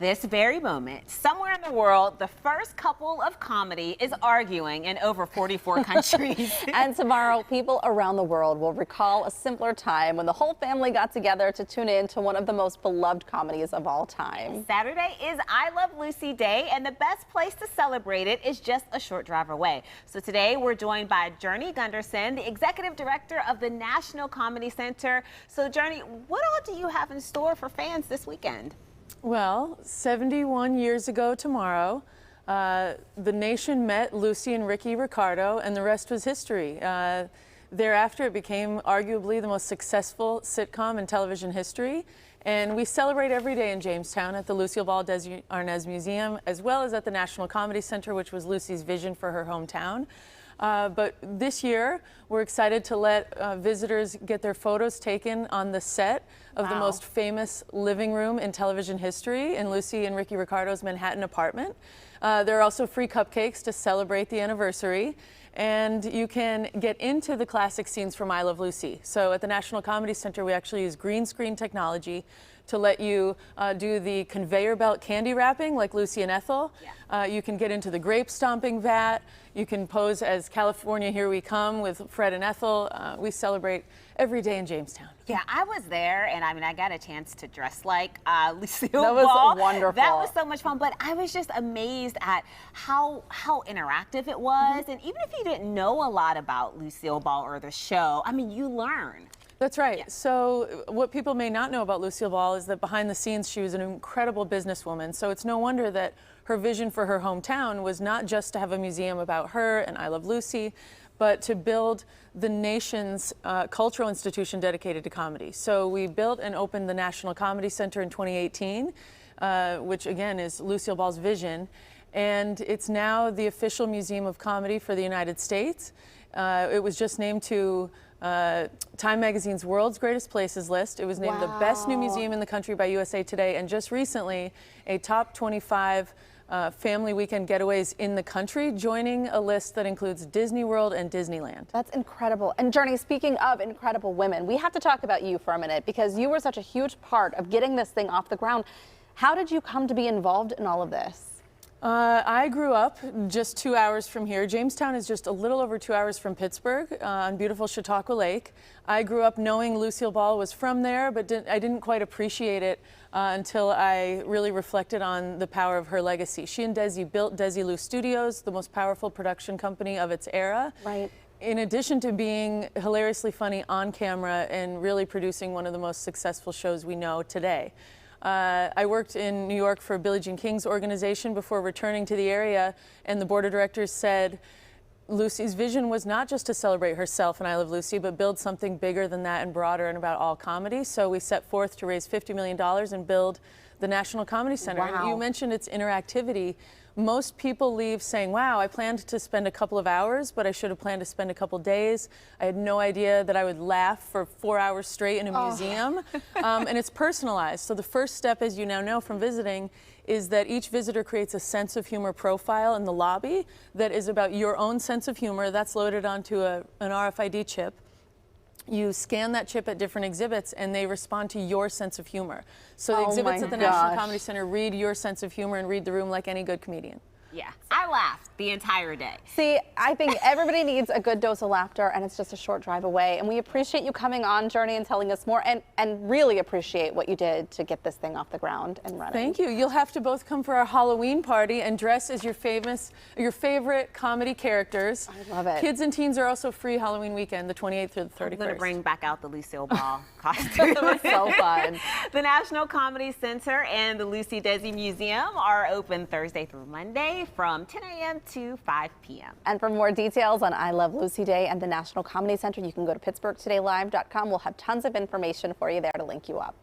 this very moment, somewhere in the world, the first couple of comedy is arguing in over 44 countries. And tomorrow, people around the world will recall a simpler time when the whole family got together to tune in to one of the most beloved comedies of all time. Saturday is I Love Lucy Day, and the best place to celebrate it is just a short drive away. So today we're joined by Journey Gunderson, the executive director of the National Comedy Center. So Journey, what all do you have in store for fans this weekend? Well, 71 years ago tomorrow, the nation met Lucy and Ricky Ricardo, and the rest was history. Thereafter, it became arguably the most successful sitcom in television history, and we celebrate every day in Jamestown at the Lucy Desi Museum, as well as at the National Comedy Center, which was Lucy's vision for her hometown. But this year, we're excited to let visitors get their photos taken on the set of the most famous living room in television history in Lucy and Ricky Ricardo's Manhattan apartment. There are also free cupcakes to celebrate the anniversary, and you can get into the classic scenes from I Love Lucy. So at the National Comedy Center, we actually use green screen technology to let you do the conveyor belt candy wrapping like Lucy and Ethel. Yeah. You can get into the grape stomping vat. You can pose as California Here We Come with Fred and Ethel. We celebrate every day in Jamestown. Yeah, I was there, and I got a chance to dress like Lucille That was Ball. wonderful. That was so much fun, but I was just amazed at how interactive it was. And even if you didn't know a lot about Lucille Ball or the show, I mean, you learn. That's right. Yeah. So what people may not know about Lucille Ball is that behind the scenes she was an incredible businesswoman. So it's no wonder that her vision for her hometown was not just to have a museum about her and I Love Lucy, but to build the nation's cultural institution dedicated to comedy. So we built and opened the National Comedy Center in 2018, which again is Lucille Ball's vision. And it's now the official museum of comedy for the United States. It was just named to Time Magazine's World's Greatest Places list. It was named the best new museum in the country by USA Today, and just recently a top 25 family weekend getaways in the country, joining a list that includes Disney World and Disneyland. That's incredible. And Journey, speaking of incredible women, we have to talk about you for a minute because you were such a huge part of getting this thing off the ground. How did you come to be involved in all of this? I grew up just 2 hours from here. Jamestown is just a little over 2 hours from Pittsburgh on beautiful Chautauqua Lake. I grew up knowing Lucille Ball was from there, but I didn't quite appreciate it until I really reflected on the power of her legacy. She and Desi built Desilu Studios, the most powerful production company of its era. Right. In addition to being hilariously funny on camera and really producing one of the most successful shows we know today. I worked in New York for Billie Jean King's organization before returning to the area, and the board of directors said Lucy's vision was not just to celebrate herself and I Love Lucy, but build something bigger than that and broader and about all comedy. So we set forth to raise $50 million and build the National Comedy Center. Wow. And you mentioned its interactivity. Most people leave saying, wow, I planned to spend a couple of hours, but I should have planned to spend a couple days. I had no idea that I would laugh for 4 hours straight in a museum. And it's personalized. So the first step, as you now know from visiting, is that each visitor creates a sense of humor profile in the lobby that is about your own sense of humor. That's loaded onto an RFID chip. You scan that chip at different exhibits, and they respond to your sense of humor. So the exhibits at the National Comedy Center read your sense of humor and read the room like any good comedian. Yeah, I laughed the entire day. See, I think everybody needs a good dose of laughter, and it's just a short drive away. And we appreciate you coming on, Journey, and telling us more, and really appreciate what you did to get this thing off the ground and running. Thank you. You'll have to both come for our Halloween party and dress as your favorite comedy characters. I love it. Kids and teens are also free Halloween weekend, the 28th through the 31st. I'm going to bring back out the Lucille Ball costume. It was so fun. The National Comedy Center and the Lucy Desi Museum are open Thursday through Monday from 10 a.m. to 5 p.m. And for more details on I Love Lucy Day and the National Comedy Center, you can go to PittsburghTodayLive.com. We'll have tons of information for you there to link you up.